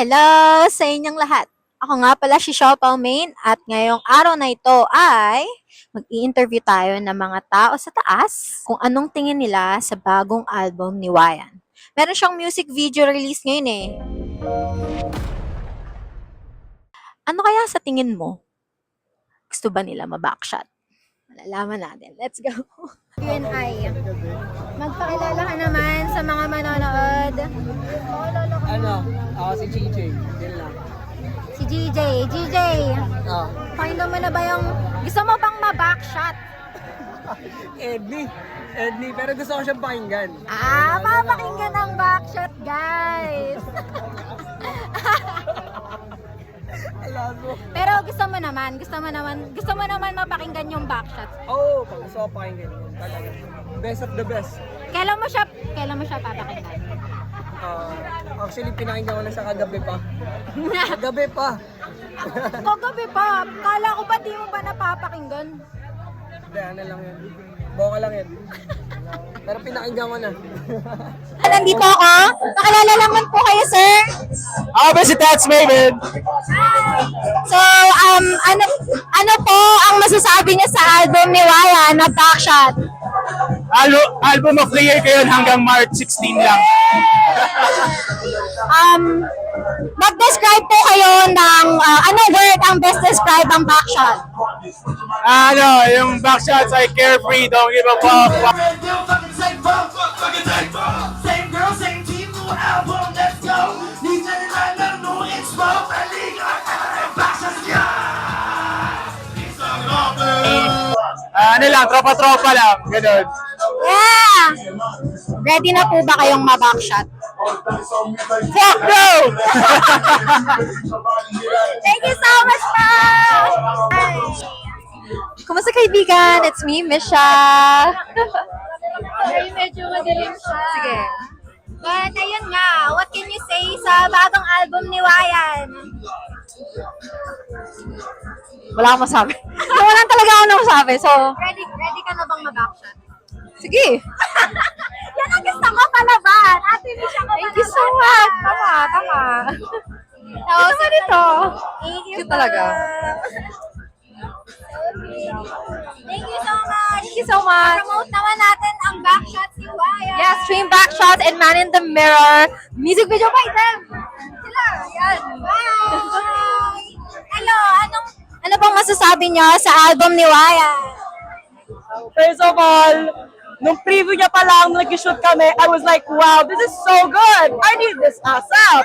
Hello sa inyong lahat. Ako nga pala si Shaw Palmain at ngayong araw na ito ay mag-i-interview tayo ng mga tao sa taas kung anong tingin nila sa bagong album ni Wayan. Meron siyang music video release ngayon eh. Ano kaya sa tingin mo? Gusto ba nila ma-backshot? Malalaman natin. Let's go! Q&A. Magpakilala ka naman sa mga manonood. Ako si JJ. Yun lang. Si GJ. GJ, Oh. pakinggan mo na ba yung... Gusto mo bang ma-backshot? Edney. Pero gusto ko siyang pakinggan. Papakinggan ang backshot, guys! Alam mo. Pero gusto mo naman mapakinggan yung backshot. Oo, pag gusto ko pakinggan yun. Talaga. Best of the best. Kailan mo siya papakinggan? Actually, pinakinggan ko na sa kagabi pa. Kagabi pa. Kagabi pa. Kala ko ba di mo pa napapakinggan? Hindi, ano lang yun. Boka lang yun. Pero pinakinggan ko na. Nandito ako. Pakilala naman po kayo, sir. Ako ba si Tats Maven? So, ano po ang masasabi niya sa album ni Wayan na Backshot? Album of the year ko yun hanggang March 16 lang. Mag-describe po kayo ng anong word ang best describe ang Backshot? Yung backshots ay carefree, don't give a fuck. Same girl, same team, new album, let's go. Need to learn no inspo, paliga, backshots Tropa-tropa lang, ganun. Yeah! Ready na po ba kayong ma-backshot? Fuck no! Thank you so much, pa! Hi! Kumusta kaibigan? It's me, Misha. Medyo madilim siya. Sige. But ayun nga, what can you say sa bagong album ni Wayan? Wala akong masabi. Wala talaga ako na masabi. So, Ready ka na bang ma-backshot? sige. Yan ang gusto ko palaban. Ate Misha ko Thank you so much. Tama. So, Dito. Thank you Cute talaga. Thank you so much. Thank you so much. Promote naman natin ang backshots ni Wayan. Yeah, stream Backshot and Man in the Mirror. Music video by them. Sila. Yan. Bye! Hello, ano bang masasabi niyo sa album ni Wayan? First of all, nung preview niya pa lang, nung nag-shoot kami, I was like, wow, this is so good! I need this ASAP!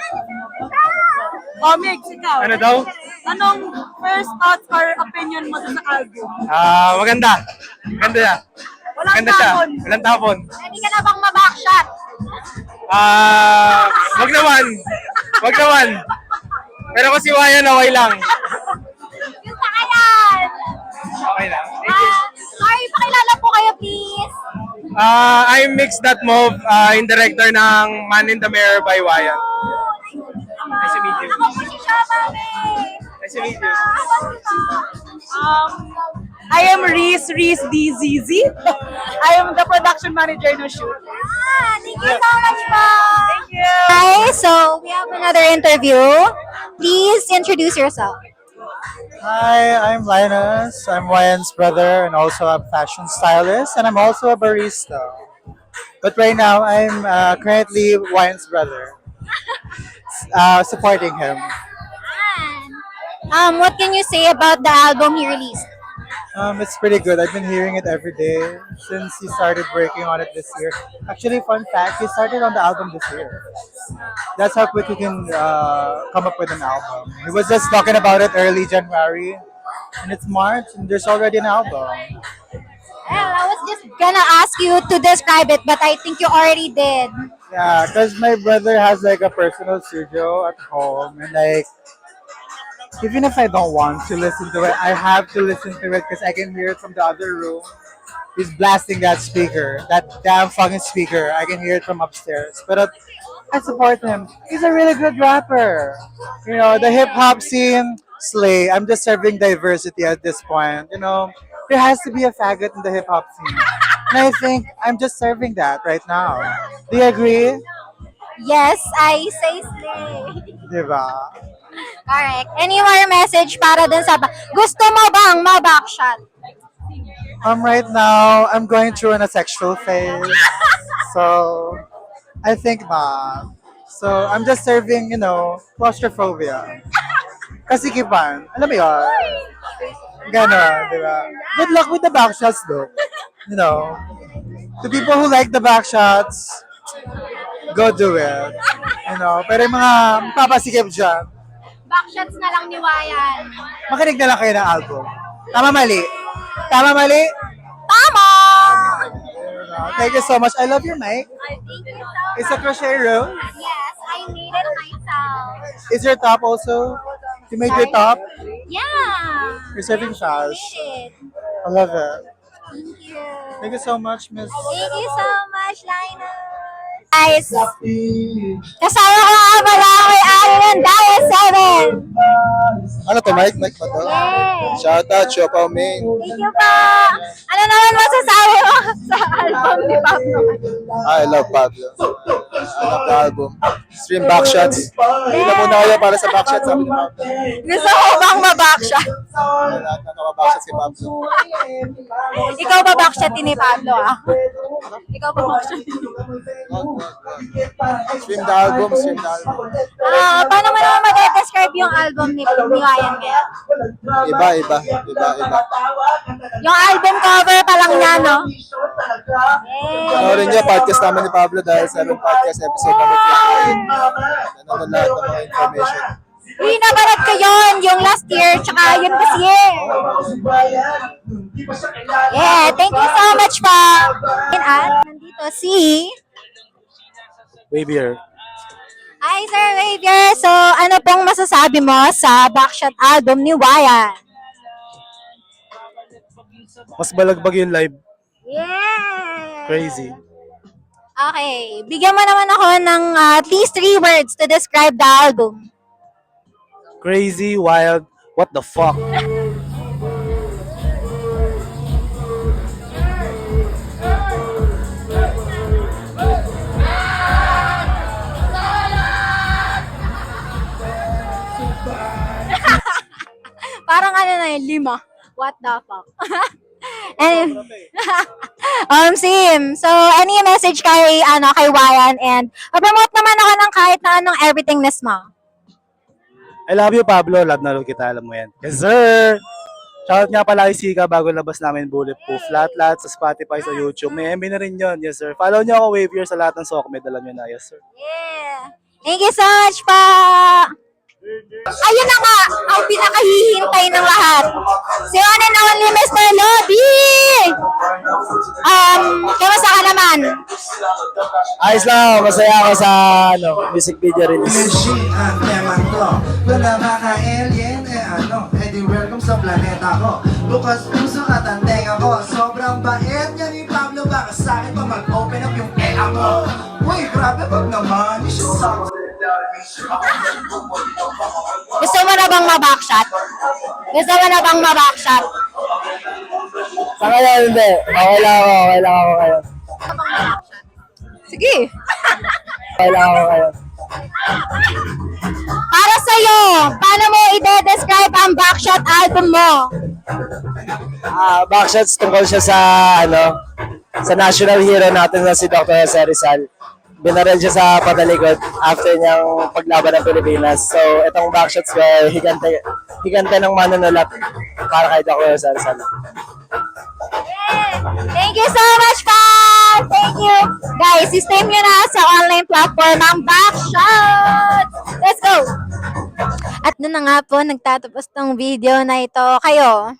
Mix, ikaw. Ano daw? Anong first thoughts or opinion mo sa album? Maganda. Maganda siya. Walang Maganda siya. tapon. Walang tapon. Ready ka na bang ma-backshot? Wag naman. Wag naman. Pero kung si Wayan, okay lang. Gusto ka yan! Okay lang. Thank you. Sorry, pakilala po kayo, please. I'm Mix.move, yung director ng Man in the Mirror by Wayan. Nice to meet you. Ako po si Shabame. Nice to meet you. I am Reese DZZ. I am the production manager ng shoot. Thank you so much po. Thank you! Hi, so we have another interview. Please introduce yourself. Hi, I'm Linus. I'm Wayan's brother and also a fashion stylist, and I'm also a barista. But right now, I'm currently Wayan's brother, supporting him. What can you say about the album he released? It's pretty good. I've been hearing it every day since he started working on it this year. Actually, fun fact, he started on the album this year. That's how quick he can come up with an album. He was just talking about it early January, and it's March, and there's already an album. Well, I was just gonna ask you to describe it, but I think you already did. Yeah, because my brother has like a personal studio at home, and like, even if I don't want to listen to it, I have to listen to it because I can hear it from the other room. He's blasting that speaker, that damn fucking speaker. I can hear it from upstairs. But I support him. He's a really good rapper. You know, the hip hop scene, slay. I'm just serving diversity at this point. You know, there has to be a faggot in the hip hop scene. And I think I'm just serving that right now. Do you agree? Yes, I say slay. Diba? Correct. Any more message para dun sa gusto mo bang ma-backshot? Right now, I'm going through an asexual phase. So, I think not. So, I'm just serving, claustrophobia. Kasikipan. Alam mo yun? Ganon, di ba? Good luck with the backshots though. To people who like the backshots, go do it. Pero yung mga papasikip dyan, Backshots na lang ni Wayan. makinig na lang kayo ng album. Tama mali? Tama mali? Tama! Thank you so much. I love your mic. Thank you so It's a crochet room. Yes, I made it myself. Is your top also? You made your top? Yeah. You're serving I shots. made it. I love it. Thank you. Thank you so much, Miss. Thank you so much, Linus. Guys, kasama ko nga pala kay Ari ng Diet 7. Ano to, Mike? Mike ba to? Yes. Shout out, Siopaw Main. Thank you pa. Ano naman masasabi mo sa album ni Pablo? I love Pablo. I love the album. Stream backshots. Hindi na muna kayo para sa backshots, sabi ni Pablo. Gusto mo bang ma-backshot? Lahat na backshots kay Pablo. Ikaw ba backshot ni Pablo Ikaw ba backshot Stream the album, stream the album. paano mo naman mag-describe yung album ni Ryan ngayon? Iba. Yung album cover pa lang niya, no? Panoorin niyo, podcast naman ni Pablo dahil sa podcast episode number 3. Nanonood lahat ng mga information. Uy, nabarad ko yun, yung last year, tsaka yun this year. Yeah, thank you so much pa. At nandito si... Wavier. Hi, Sir Xavier. So, ano pong masasabi mo sa Backshot album ni Wayan? Mas balagbag yung live. Yeah! Crazy. Okay, bigyan mo naman ako ng at least 3 words to describe the album. Crazy, wild, what the fuck? Parang ano na yun, 5. What the fuck? And, Sim. So, any message kay Wayan and promote naman ako ng kahit na anong everythingness mo. I love you, Pablo. Love na love kita, alam mo yan. Yes, sir! Shoutout nga pala kay Sika bago labas namin Bulletproof. Lahat sa Spotify, sa YouTube. May MB na rin yun. Yes, sir. Follow niyo ako, Wavier, sa lahat ng Sokmed. Alam niyo na. Yes, sir. Yeah. Thank you so much pa. Ayun na nga, ang pinakahihintay ng lahat. Si one and only Mr. Lobby! Kamusta ka naman? Ayos lang, masaya ako sa music video release. Machine ang teman ko. Wala maka-alien, di welcome sa planeta ko. Bukas puso at ang tenga ko. Sobrang bait niya ni Pablo. Baka sa akin pa mag-open up yung ea mo. Uy, grabe pag naman. You should talk. Gusto mo na bang ma-backshot? Gusto mo na bang ma-backshot? Sa kanya, hindi. Okay lang ako kayo. Sige. Okay lang ako kayo. Para sa'yo, paano mo i-describe ang backshot album mo? Backshots tungkol siya sa sa national hero natin na si Dr. Jose Rizal. Binaril siya sa patalikod after niyang paglaban ng Pilipinas. So, itong backshots ko, higante ng manunulat para kay Dr. Jose Rizal. Thank you so much, pa! Thank you! Guys, stream nyo na sa online platform ang Backshot! Let's go! At noon na nga po, nagtatapos tong video na ito. Kayo,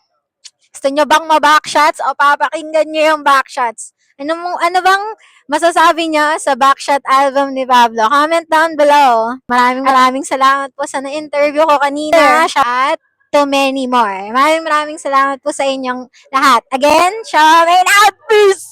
gusto nyo bang ma-backshots o papakinggan nyo yung backshots? Ano bang masasabi nyo sa Backshot album ni Pablo? Comment down below. Maraming salamat po sa na-interview ko kanina. At to many more. Maraming salamat po sa inyong lahat. Again, Shaw and out! Peace!